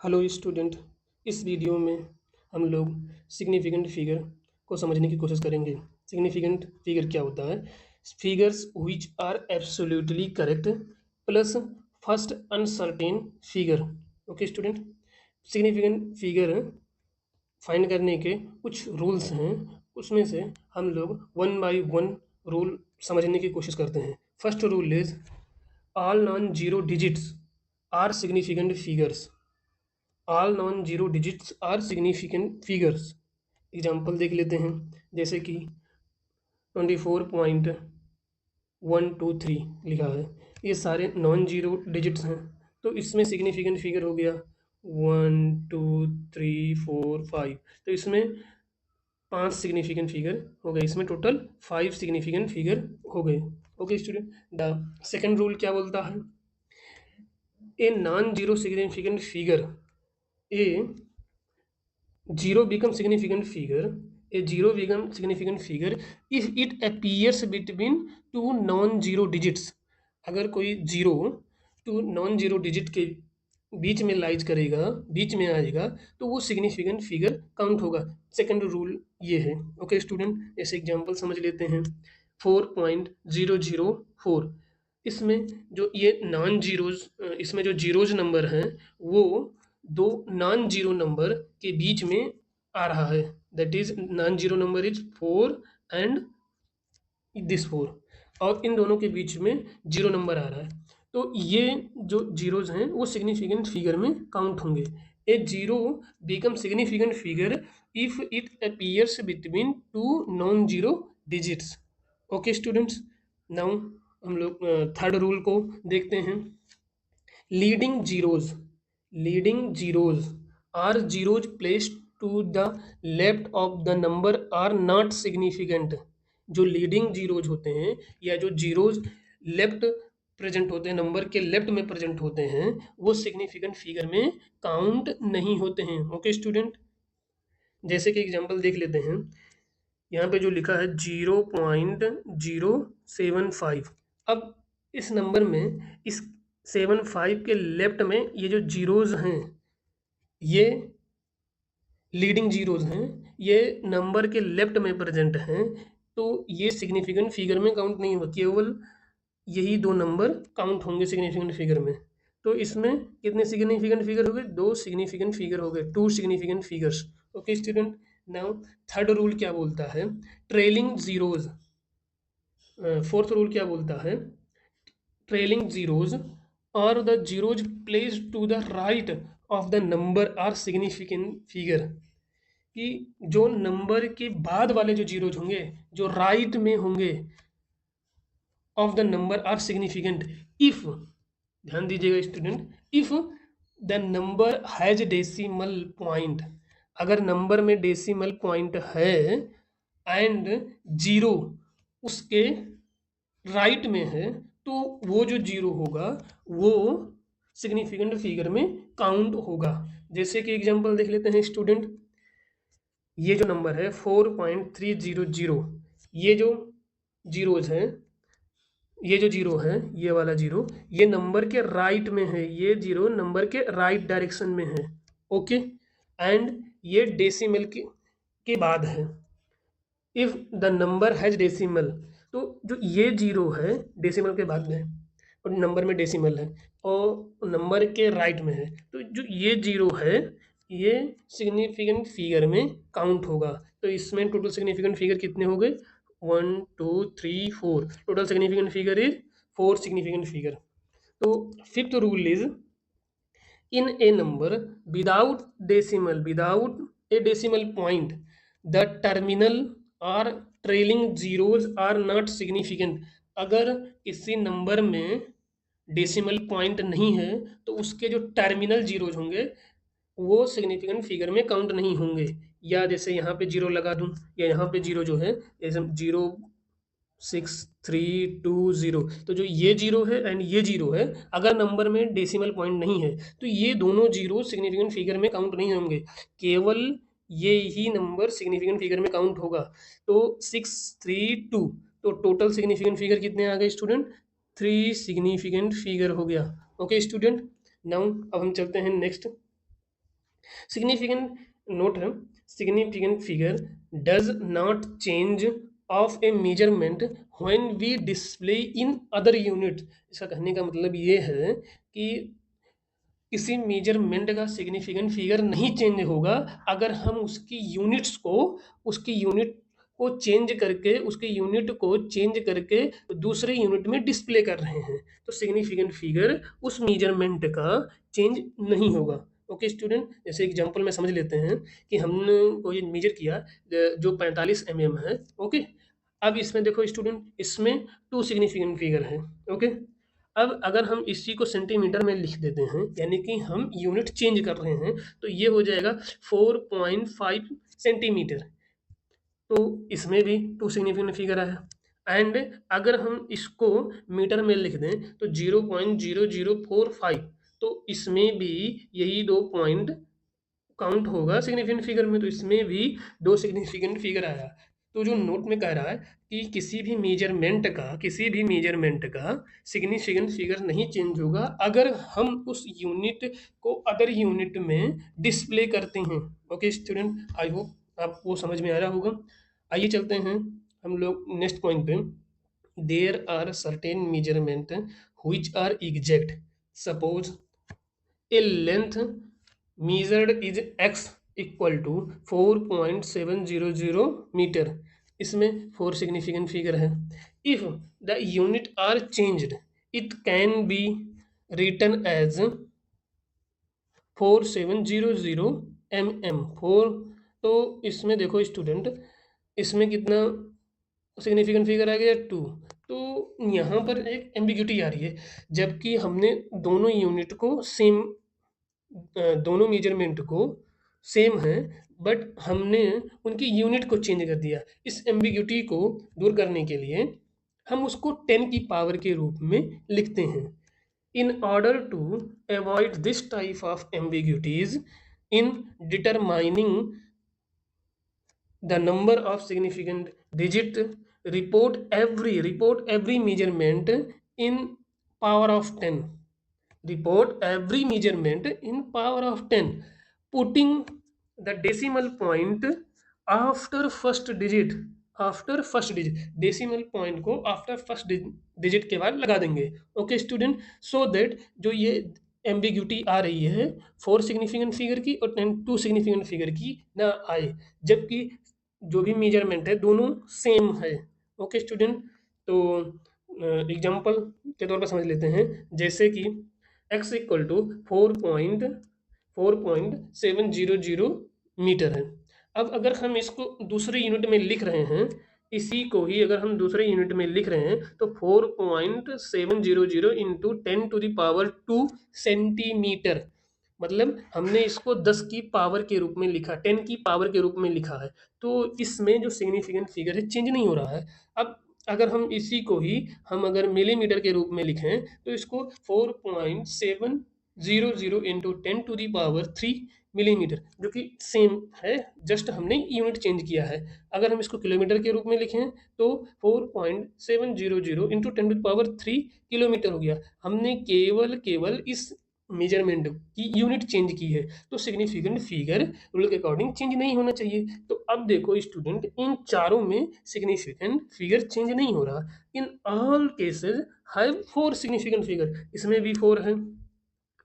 Hello student. इस video में हम लोग सिग्निफिकेंट फिगर को समझने की कोशिश करेंगे। सिग्निफिकेंट फिगर क्या होता है? Figures which are absolutely correct plus first uncertain figure. Okay student, significant figure find करने के कुछ रूल्स हैं, उसमें से हम लोग वन बाय वन रूल समझने की कोशिश करते हैं। First rule is all non zero digits are significant figures. All non zero digits are significant figures. Example देख लेते हैं, जैसे कि 24.123 लिखा है, ये सारे नॉन जीरो डिजिट्स हैं, तो इसमें सिग्निफिकेंट फिगर हो गया 1 2 3 4 5। तो इसमें 5 सिग्निफिकेंट फिगर हो गए, इसमें टोटल 5 सिग्निफिकेंट फिगर हो गए। Okay student, the second rule क्या बोलता है? A non zero significant figure, A zero become significant figure, a zero become significant figure if it appears between two non-zero digits। अगर कोई zero two non zero digit के बीच में lies करेगा, बीच में आएगा, तो वो सिग्निफिकेंट फिगर काउंट होगा। सेकंड रूल ये है। ओके स्टूडेंट, जैसे एग्जांपल समझ लेते हैं। 4.004, इसमें जो ये नॉन जीरोज, इसमें जो जीरोज नंबर हैं वो दो नॉन जीरो नंबर के बीच में आ रहा है। That is non zero number is 4 and this 4, और इन दोनों के बीच में जीरो नंबर आ रहा है, तो ये जो जीरोज हैं वो सिग्निफिकेंट फिगर में काउंट होंगे। A zero become significant figure if it appears between two non zero digits. Okay students, now हम लोग थर्ड रूल को देखते हैं। Leading zeros, leading zeros are zeros placed to the left of the number are not significant. जो leading zeros होते हैं या जो जीरोज लेफ्ट प्रेजेंट होते हैं, नंबर के लेफ्ट में प्रेजेंट होते हैं, वो सिग्निफिकेंट फिगर में काउंट नहीं होते हैं। ओके स्टूडेंट, जैसे कि एग्जांपल देख लेते हैं। यहाँ पे जो लिखा है 0.075, अब इस नंबर में इस 75 के लेफ्ट में ये जो जीरोज हैं ये लीडिंग जीरोज हैं, ये नंबर के लेफ्ट में प्रेजेंट हैं, तो ये सिग्निफिकेंट फिगर में काउंट नहीं होगा। केवल यही दो नंबर काउंट होंगे सिग्निफिकेंट फिगर में। तो इसमें कितने सिग्निफिकेंट फिगर हो गए? दो सिग्निफिकेंट फिगर हो गए, two significant figures. Okay student, now third rule क्या बोलता है? Trailing zeros. फोर्थ रूल क्या बोलता है? ट्रेलिंग जीरोज और the zeros place to the right of the number are significant figure. कि जो नंबर के बाद वाले जो जीरोज होंगे, जो राइट में होंगे of the number are significant if, ध्यान दीजिएगा student, if the number has decimal point. अगर नंबर में डेसिमल पॉइंट है एंड जीरो उसके राइट में है, तो वो जो जीरो होगा वो सिग्निफिकेंट फिगर में काउंट होगा। जैसे कि एग्जांपल देख लेते हैं स्टूडेंट। ये जो नंबर है 4.300, ये जो जीरोज हैं, ये जो जीरो है, ये वाला जीरो, ये नंबर के राइट में है, ये जीरो नंबर के राइट डायरेक्शन में है। ओके, एंड ये डेसिमल के बाद है। If the number has decimal, तो जो ये जीरो है डेसिमल के बाद में और नंबर में डेसिमल है और नंबर के राइट में है, तो जो ये जीरो है ये सिग्निफिकेंट फिगर में काउंट होगा। तो इसमें टोटल सिग्निफिकेंट फिगर कितने हो गए? 1 2 3 4, total significant figure is 4 significant figure. तो fifth rule is in a number without a decimal point, the terminal or trailing zeros are not significant। अगर किसी नंबर में डेसिमल पॉइंट नहीं है तो उसके जो टर्मिनल जीरोज होंगे वो सिग्निफिकेंट फिगर में काउंट नहीं होंगे। या जैसे यहाँ पे जीरो लगा दूं, या यहाँ पे जीरो जो है जैसे 0 6 3 2 0, तो जो ये जीरो है एंड ये जीरो है, अगर नंबर में डेसिमल पॉइंट नहीं है तो ये दोनों जीरो सिग्निफिकेंट फिगर में काउंट नहीं होंगे, केवल ये ही नंबर सिग्निफिकेंट फिगर में काउंट होगा। तो 6 3 2, तो टोटल सिग्निफिकेंट फिगर कितने आ गए स्टूडेंट? 3 सिग्निफिकेंट फिगर हो गया। ओके स्टूडेंट, नाउ अब हम चलते हैं नेक्स्ट सिग्निफिकेंट नोट है, significant figure does not change of a measurement when we display in other unit. इसका कहने का मतलब ये है कि किसी मेजरमेंट का सिग्निफिकेंट फिगर नहीं चेंज होगा अगर हम उसकी यूनिट को चेंज करके उसके यूनिट को चेंज करके दूसरे यूनिट में डिस्प्ले कर रहे हैं, तो सिग्निफिकेंट फिगर उस मेजरमेंट का चेंज नहीं होगा। ओके स्टूडेंट, जैसे एग्जांपल में समझ लेते हैं कि हमने को ये मेजर किया जो 45 है। ओके, अब इसमें देखो स्टूडेंट, इसमें टू सिग्निफिकेंट फिगर है। ओके, अब अगर हम इसी को सेंटीमीटर में लिख देते हैं, यानी कि हम यूनिट चेंज कर रहे हैं, तो ये हो जाएगा 4.5 सेंटीमीटर। तो इसमें भी टू सिग्निफिकेंट फिगर है। एंड अगर हम इसको मीटर में लिख दें तो 0.0045, तो इसमें भी यही 2 पॉइंट काउंट होगा सिग्निफिकेंट फिगर में, तो इसमें भी 2 सिग्निफिकेंट फिगर आया। तो जो नोट में कह रहा है कि किसी भी मेजरमेंट का सिग्निफिकेंट फिगर नहीं चेंज होगा अगर हम उस यूनिट को अदर यूनिट में डिस्प्ले करते हैं। ओके स्टूडेंट, आई होप आपको समझ में आ रहा होगा। आइए चलते हैं हम लोग नेक्स्ट पॉइंट पे। There are certain measurement which are exact. Suppose a length measured is x equal to 4.700 metre. इसमें 4 सिग्निफिकेंट फिगर है। If the unit are changed it can be written as 4700 4। तो इसमें देखो स्टूडेंट, इसमें कितना significant figure आ गया 2। तो यहाँ पर एक एम्बिग्यूटी आ रही है, जबकि हमने दोनों यूनिट को सेम दोनों मेजरमेंट को सेम है, बट हमने उनकी यूनिट को चेंज कर दिया। इस एम्बिग्यूटी को दूर करने के लिए हम उसको 10 की पावर के रूप में लिखते हैं। In order to avoid this type of ambiguities in determining the number of significant digit, report every measurement in power of 10, report every measurement in power of 10, putting the decimal point after first digit, decimal point को after first digit के बाद लगा देंगे। Okay student, so that जो ये ambiguity आ रही है 4 significant figure की और 2 सिग्निफिकेंट फिगर की ना आए, जबकि जो भी मेजरमेंट है दोनों सेम है। ओके स्टूडेंट, तो एग्जांपल के तौर पर समझ लेते हैं, जैसे कि x इक्वल टू 4.700 मीटर है। अब अगर हम इसको दूसरे यूनिट में लिख रहे हैं, इसी को ही अगर हम दूसरे यूनिट में लिख रहे हैं तो 4.700 इंटू 10⁻²⁵ सेंटीमीटर, मतलब हमने इसको 10 की पावर के रूप में लिखा, 10 की पावर के रूप में लिखा है। तो इसमें जो सिग्निफिकेंट फिगर है चेंज नहीं हो रहा है। अब अगर हम इसी को ही हम अगर मिलीमीटर के रूप में लिखें तो इसको 4.700 इंटू 10⁻³ मिलीमीटर, जो कि सेम है, जस्ट हमने यूनिट चेंज किया है। अगर हम इसको किलोमीटर के रूप में लिखें तो 4.700 इंटू 10⁻³ किलोमीटर हो गया। हमने केवल इस मेजरमेंट की यूनिट चेंज की है, तो सिग्निफिकेंट फिगर रूल के अकॉर्डिंग चेंज नहीं होना चाहिए। तो अब देखो स्टूडेंट, इन चारों में सिग्निफिकेंट फिगर चेंज नहीं हो रहा। In all cases have 4 significant figure, इसमें भी 4 है,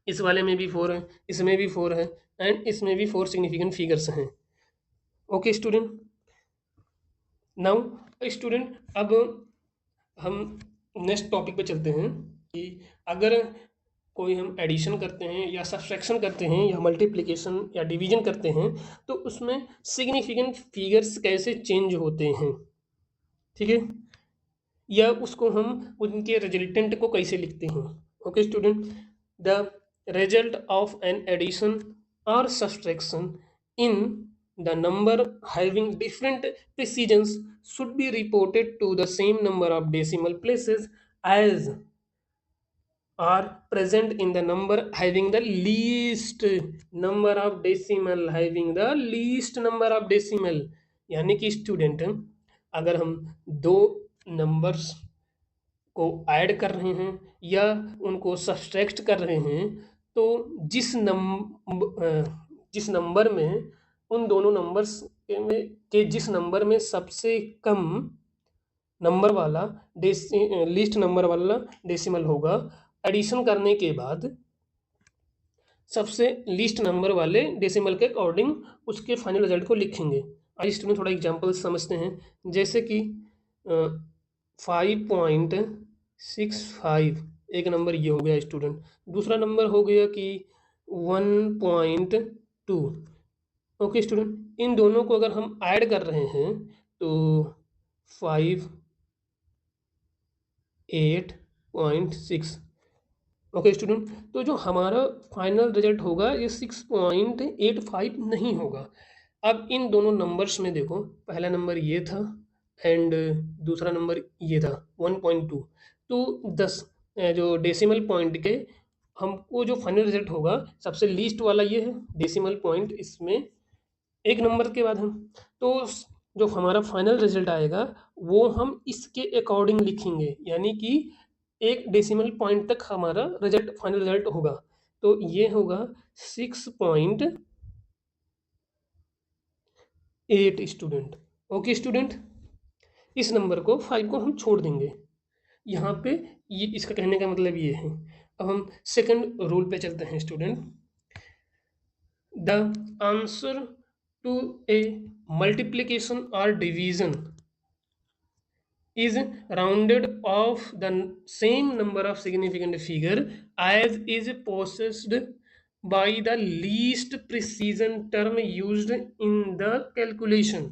इस वाले में भी 4 है, इसमें भी 4 है, एंड इसमें भी 4 सिग्निफिकेंट फिगर्स हैं। ओके स्टूडेंट, नाउ स्टूडेंट, अब हम नेक्स्ट टॉपिक पे चलते हैं कि अगर कोई हम एडिशन करते हैं या सब्सट्रैक्शन करते हैं या मल्टीप्लिकेशन या डिवीजन करते हैं, तो उसमें सिग्निफिकेंट फिगर्स कैसे चेंज होते हैं, ठीक है, या उसको हम उनके रिजल्टेंट को कैसे लिखते हैं। Okay student, the result of an addition और subtraction in the number having different precisions should be reported to the same number of decimal places as are present in the number having the least number of decimal, यानी कि student अगर हम दो numbers को add कर रहे हैं या उनको सब्सट्रैक्ट कर रहे हैं, तो जिस नंबर में उन दोनों नंबर्स के जिस नंबर में सबसे कम नंबर वाला लीस्ट नंबर वाला डेसिमल होगा, एडिशन करने के बाद सबसे लीस्ट नंबर वाले डेसिमल के अकॉर्डिंग उसके फाइनल रिजल्ट को लिखेंगे। आइए स्टूडेंट थोड़ा एग्जांपल समझते हैं। जैसे कि 5.65 एक नंबर ये हो गया स्टूडेंट, दूसरा नंबर हो गया कि 1.2। ओके स्टूडेंट, इन दोनों को अगर हम ऐड कर रहे हैं तो 5.8.6। ओके स्टूडेंट, तो जो हमारा फाइनल रिजल्ट होगा ये 6.85 नहीं होगा। अब इन दोनों नंबर्स में देखो, पहला नंबर ये था एंड दूसरा नंबर ये था 1.2। तो 10 जो डेसिमल पॉइंट के हमको जो फाइनल रिजल्ट होगा, सबसे लीस्ट वाला ये है डेसिमल पॉइंट, इसमें एक नंबर के बाद हम तो जो हमारा फाइनल रिजल्ट आएगा वो हम इसके अकॉर्डिंग लिखेंगे, यानी कि एक डेसिमल पॉइंट तक हमारा रिजल्ट फाइनल रिजल्ट होगा। तो ये होगा 6.8 स्टूडेंट। ओके स्टूडेंट, इस नंबर को 5 को हम छोड़ देंगे यहाँ पे, ये इसका कहने का मतलब ये है। अब हम सेकंड रूल पे चलते हैं student. The answer to a multiplication or division is rounded off the same number of significant figure as is possessed by the least precision term used in the calculation।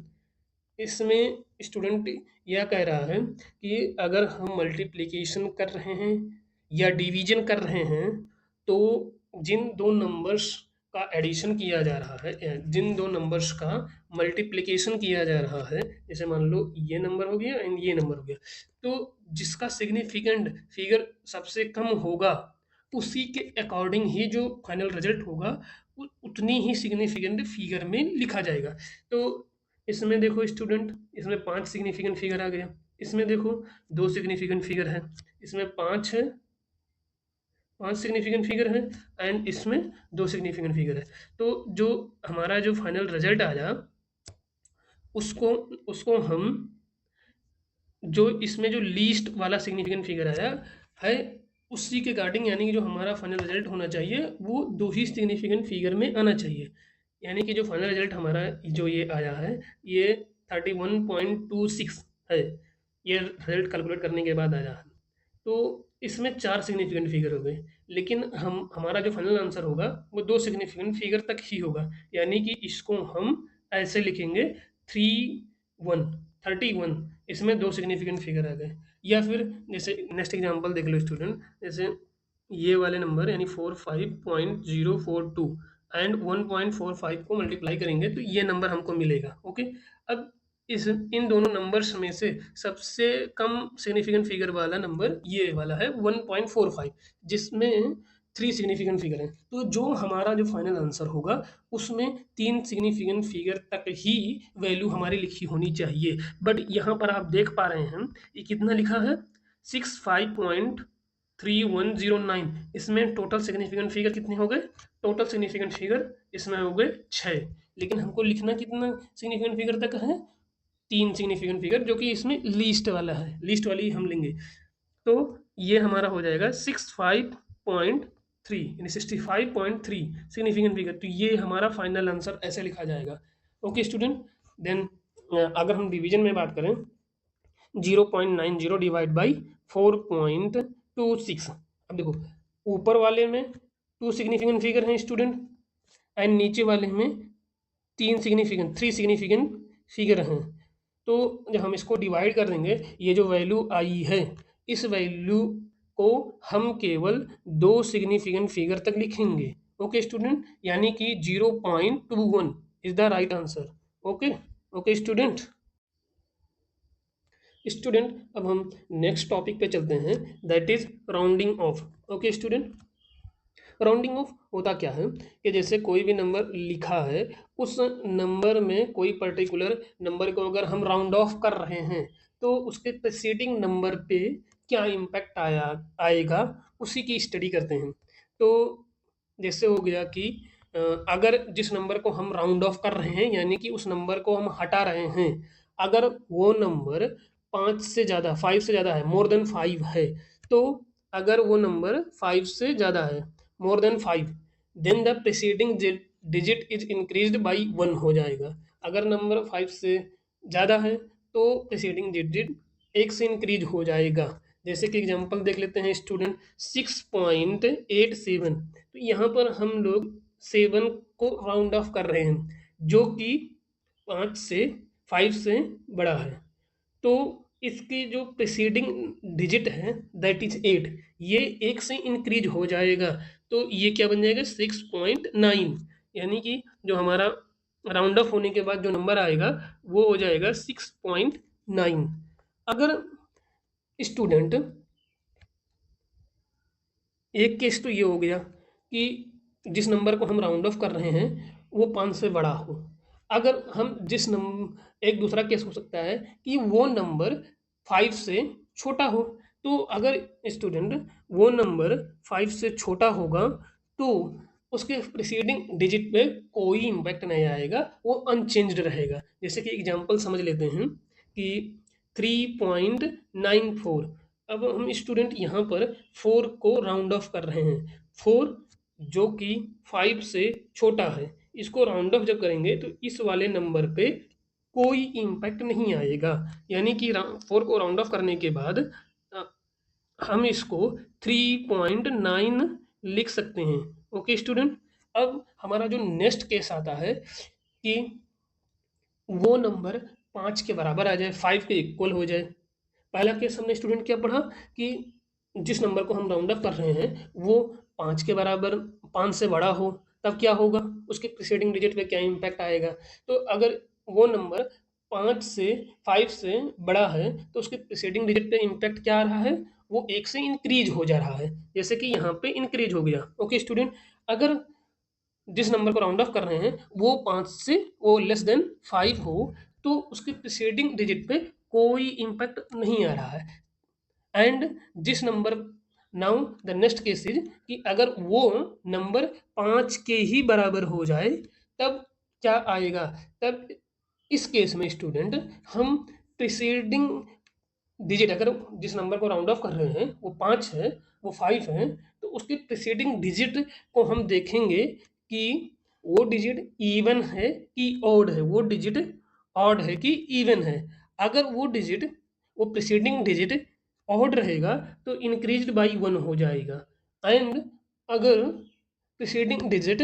इसमें student यह कह रहा है कि अगर हम मल्टीप्लिकेशन कर रहे हैं या डिवीजन कर रहे हैं तो जिन दो नंबर्स का एडिशन किया जा रहा है, जिन दो नंबर्स का मल्टीप्लिकेशन किया जा रहा है, जैसे मान लो ये नंबर हो गया एंड ये नंबर हो गया, तो जिसका सिग्निफिकेंट फिगर सबसे कम होगा उसी के अकॉर्डिंग ही जो फाइनल रिजल्ट होगा उतनी ही सिग्निफिकेंट फिगर में लिखा जाएगा। तो इसमें देखो स्टूडेंट, इसमें 5 सिग्निफिकेंट फिगर आ गया, इसमें देखो 2 सिग्निफिकेंट फिगर है, इसमें 5 है, 5 सिग्निफिकेंट फिगर है एंड इसमें 2 सिग्निफिकेंट फिगर है। तो जो हमारा जो फाइनल रिजल्ट आया उसको उसको हम जो इसमें जो लीस्ट वाला सिग्निफिकेंट फिगर आया है उसी के अकॉर्डिंग, यानी कि जो हमारा फाइनल रिजल्ट होना चाहिए वो 2 ही सिग्निफिकेंट फिगर में आना चाहिए। यानी कि जो फाइनल रिजल्ट हमारा जो ये आया है ये 31.26 है, ये रिजल्ट कैलकुलेट करने के बाद आया है। तो इसमें 4 सिग्निफिकेंट फिगर हो गए, लेकिन हमारा जो फाइनल आंसर होगा वो 2 सिग्निफिकेंट फिगर तक ही होगा, यानी कि इसको हम ऐसे लिखेंगे 31, इसमें 2 सिग्निफिकेंट फिगर आ गए। या फिर जैसे नेक्स्ट एग्जांपल देख लो स्टूडेंट, जैसे ये वाले नंबर यानी 45.042 एंड 1.45 को मल्टीप्लाई करेंगे तो ये नंबर हमको मिलेगा। ओके, अब इस इन दोनों नंबर्स में से सबसे कम सिग्निफिकेंट फिगर वाला नंबर ये वाला है 1.45, जिसमें 3 सिग्निफिकेंट फिगर हैं। तो जो हमारा जो फाइनल आंसर होगा उसमें 3 सिग्निफिकेंट फिगर तक ही वैल्यू हमारी लिखी होनी चाहिए। बट यहाँ पर आप देख पा रहे हैं ये कितना लिखा है 65.3109, इसमें टोटल सिग्निफिकेंट फिगर कितने हो गए, टोटल सिग्निफिकेंट फिगर इसमें हो गए 6, लेकिन हमको लिखना कितना सिग्निफिकेंट फिगर तक है, 3 सिग्निफिकेंट फिगर, जो कि इसमें लीस्ट वाला है, लीस्ट वाली हम लेंगे। तो ये हमारा हो जाएगा 65.3 यानी 65.3 सिग्निफिकेंट फिगर। तो ये हमारा फाइनल आंसर ऐसे लिखा जाएगा। ओके स्टूडेंट, देन अगर हम डिवीजन में बात करें 0.90 डिवाइड बाई 4.26। अब देखो ऊपर वाले में 2 सिग्निफिकेंट फिगर हैं स्टूडेंट एंड नीचे वाले में 3 सिग्निफिकेंट फिगर हैं। तो जब हम इसको डिवाइड कर देंगे, ये जो वैल्यू आई है इस वैल्यू को हम केवल 2 सिग्निफिकेंट फिगर तक लिखेंगे। ओके स्टूडेंट, यानी कि 0.21 is the right answer. Okay okay student. अब हम नेक्स्ट टॉपिक पे चलते हैं, that is rounding off. Okay student, rounding off होता क्या है कि जैसे कोई भी नंबर लिखा है उस नंबर में कोई पर्टिकुलर नंबर को अगर हम राउंड ऑफ कर रहे हैं तो उसके प्रीसीडिंग नंबर पे क्या इम्पैक्ट आएगा उसी की स्टडी करते हैं। तो जैसे हो गया कि अगर जिस नंबर को हम राउंड ऑफ कर रहे हैं यानी कि उस नंबर को हम हटा रहे हैं, अगर वो नंबर 5 से ज़्यादा 5 से ज़्यादा है, मोर देन 5 है, तो अगर वो नंबर 5 से ज़्यादा है, more than 5, then the preceding digit is increased by 1 हो जाएगा। अगर नंबर 5 से ज़्यादा है तो प्रीसीडिंग डिजिट 1 से इंक्रीज हो जाएगा। जैसे कि एग्जांपल देख लेते हैं स्टूडेंट, 6.87, तो यहाँ पर हम लोग 7 को राउंड ऑफ कर रहे हैं जो कि 5 से बड़ा है, तो इसकी जो प्रीसीडिंग डिजिट है दैट इज 8, ये 1 से इंक्रीज हो जाएगा, तो ये क्या बन जाएगा 6.9, यानी कि जो हमारा राउंड ऑफ होने के बाद जो नंबर आएगा वो हो जाएगा 6.9। अगर स्टूडेंट, एक केस तो ये हो गया कि जिस नंबर को हम राउंड ऑफ कर रहे हैं वो 5 से बड़ा हो। अगर हम जिस नंबर, एक दूसरा केस हो सकता है कि वो नंबर 5 से छोटा हो, तो अगर स्टूडेंट वो नंबर 5 से छोटा होगा तो उसके प्रीसीडिंग डिजिट पे कोई इम्पैक्ट नहीं आएगा, वो अनचेंज्ड रहेगा। जैसे कि एग्जांपल समझ लेते हैं कि 3.94, अब हम स्टूडेंट यहाँ पर 4 को राउंड ऑफ कर रहे हैं, 4 जो कि 5 से छोटा है, इसको राउंड ऑफ जब करेंगे तो इस वाले नंबर पे कोई इम्पैक्ट नहीं आएगा, यानी कि 4 को राउंड ऑफ करने के बाद अ, हम इसको 3.9 लिख सकते हैं। ओके स्टूडेंट, अब हमारा जो नेक्स्ट केस आता है कि वो नंबर 5 के बराबर आ जाए, 5 के इक्वल हो जाए। पहला केस हमने स्टूडेंट क्या पढ़ा कि जिस नंबर को हम राउंड अप कर रहे हैं वो 5 के बराबर, 5 से बड़ा हो, तब क्या होगा, उसके प्रीसीडिंग डिजिट पे क्या इम्पैक्ट आएगा। तो अगर वो नंबर 5 से बड़ा है तो उसके प्रीसीडिंग डिजिट पे इम्पैक्ट क्या आ रहा है, वो 1 से इंक्रीज हो जा रहा है, जैसे कि यहाँ पे इंक्रीज हो गया। ओके स्टूडेंट, अगर जिस नंबर को राउंड ऑफ कर रहे हैं वो 5 से वो लेस देन 5 हो तो उसके प्रीसीडिंग डिजिट पे कोई इम्पैक्ट नहीं आ रहा है। एंड जिस number, now the next case is कि अगर वो नंबर 5 के ही बराबर हो जाए तब क्या आएगा, तब इस केस में स्टूडेंट हम प्रीसीडिंग डिजिट, अगर जिस नंबर को राउंड ऑफ कर रहे हैं वो 5 है, वो 5 है, तो उसके प्रीसीडिंग डिजिट को हम देखेंगे कि वो डिजिट इवन है कि ऑड है, वो डिजिट ऑड है कि इवन है। अगर वो डिजिट, वो प्रीसीडिंग डिजिट ऑड रहेगा तो इंक्रीज्ड बाई 1 हो जाएगा, एंड अगर प्रीसीडिंग डिजिट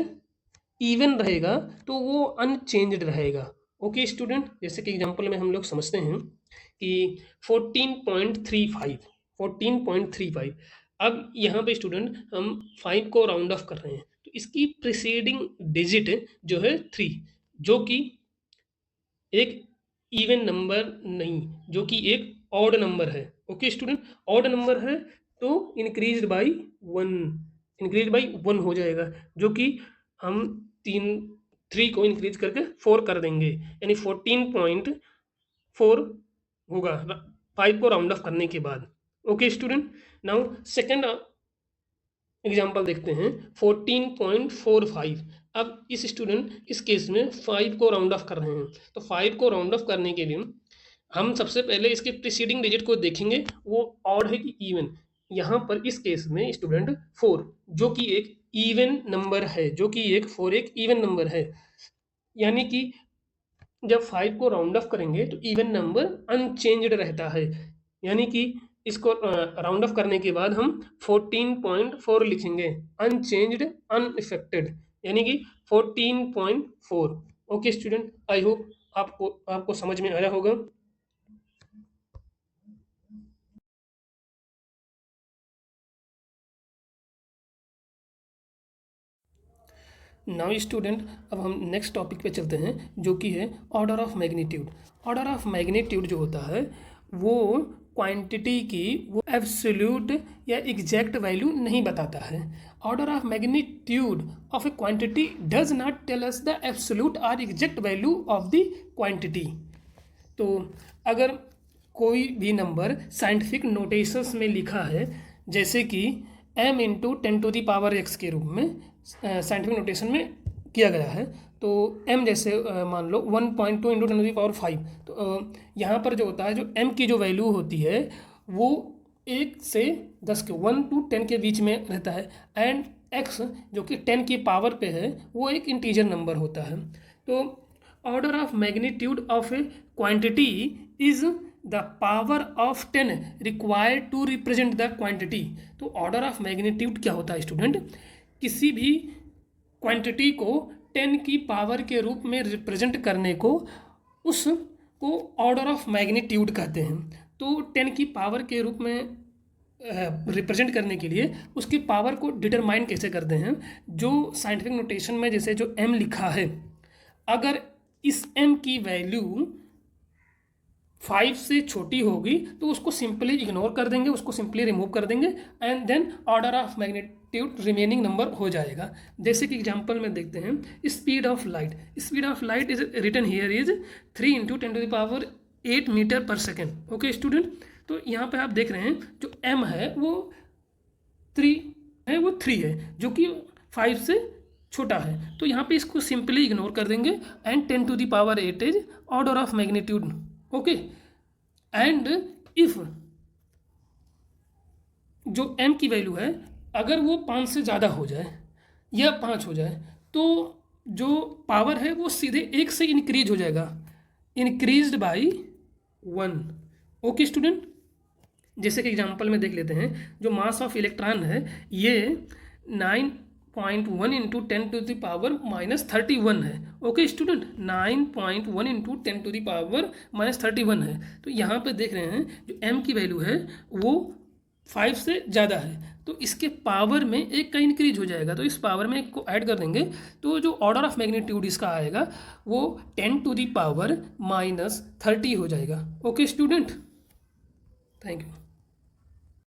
इवन रहेगा तो वो अनचेंज्ड रहेगा। ओके स्टूडेंट, जैसे कि एग्जांपल में हम लोग समझते हैं कि 14.35, 14.35, अब यहाँ पे स्टूडेंट हम 5 को राउंड ऑफ कर रहे हैं तो इसकी प्रीसीडिंग डिजिट जो है 3, जो कि एक इवन नंबर नहीं, जो कि एक ऑड नंबर है। ओके स्टूडेंट, ऑड नंबर है तो इंक्रीज बाई 1, इंक्रीज बाई 1 हो जाएगा, जो कि हम 3 को इंक्रीज करके 4 कर देंगे, यानी 14.4 होगा 5 को राउंड ऑफ करने के बाद। Okay student, now second example देखते हैं 14.45। अब इस स्टूडेंट इस केस में 5 को राउंड ऑफ कर रहे हैं, तो 5 को राउंड ऑफ करने के लिए हम सबसे पहले इसके प्रीसीडिंग डिजिट को देखेंगे वो ऑड है कि इवन। यहाँ पर इस केस में स्टूडेंट 4 जो कि एक इवन नंबर है, जो कि एक 4 एक इवन नंबर है, यानी कि जब 5 को राउंड ऑफ करेंगे तो इवन नंबर अनचेंज्ड रहता है, यानी कि इसको राउंड ऑफ करने के बाद हम 14.4 लिखेंगे, अनचेंज्ड अनइफेक्टेड, यानी कि 14.4। ओके स्टूडेंट, आई होप आपको आपको समझ में आया होगा। नाउ स्टूडेंट, अब हम नेक्स्ट टॉपिक पे चलते हैं जो कि है order of magnitude. Order of magnitude जो होता है वो क्वांटिटी की वो एब्सोल्यूट या एग्जैक्ट वैल्यू नहीं बताता है। Order of magnitude of a quantity does not tell us the absolute और exact value of the quantity. तो अगर कोई भी नंबर साइंटिफिक नोटेशंस में लिखा है, जैसे कि m × 10⁻x के रूप में साइंटिफिक नोटेशन में किया गया है। तो m जैसे मान लो 1.2 इंटू 10⁵ तो यहाँ पर जो होता है, जो m की जो वैल्यू होती है वो 1 से 10 के 1 to 10 के बीच में रहता है, एंड x जो कि 10 की पावर पे है वो एक इंटीजर नंबर होता है। तो order of magnitude of a quantity is the power of 10 required to represent the quantity. तो ऑर्डर ऑफ मैग्नीट्यूड क्या होता है स्टूडेंट? किसी भी क्वांटिटी को 10 की पावर के रूप में रिप्रेजेंट करने को उसको ऑर्डर ऑफ मैग्नीट्यूड कहते हैं। तो 10 की पावर के रूप में रिप्रेजेंट करने के लिए उसकी पावर को डिटरमाइन कैसे करते हैं? जो साइंटिफिक नोटेशन में जैसे जो m लिखा है, अगर इस m की वैल्यू 5 से छोटी होगी तो उसको सिंपली इग्नोर कर देंगे, उसको सिंपली रिमूव कर देंगे, and then order of magnitude remaining number हो जाएगा। जैसे कि एग्जांपल में देखते हैं, speed of light. Speed of light is written here is 3 into 10⁸ metre per second. Okay student, तो यहाँ पे आप देख रहे हैं जो m है वो 3 है, जो कि 5 से छोटा है। तो यहाँ पे इसको सिंपली इग्नोर कर देंगे, and 10⁸ is order of magnitude. Okay, and if जो m की वैल्यू है अगर वो 5 से ज़्यादा हो जाए या 5 हो जाए तो जो पावर है वो सीधे 1 से इंक्रीज हो जाएगा, इंक्रीज्ड बाई 1। ओके स्टूडेंट, जैसे कि एग्जांपल में देख लेते हैं, जो मास ऑफ इलेक्ट्रॉन है ये 9.1 इंटू 10⁻31 है। ओके स्टूडेंट, 9.1 इंटू 10⁻31 है। तो यहाँ पे देख रहे हैं जो m की वैल्यू है वो 5 से ज़्यादा है, तो इसके पावर में 1 का इंक्रीज हो जाएगा, तो इस पावर में 1 को ऐड कर देंगे, तो जो ऑर्डर ऑफ मैग्नीट्यूड इसका आएगा वो 10⁻30 हो जाएगा। Okay student, thank you.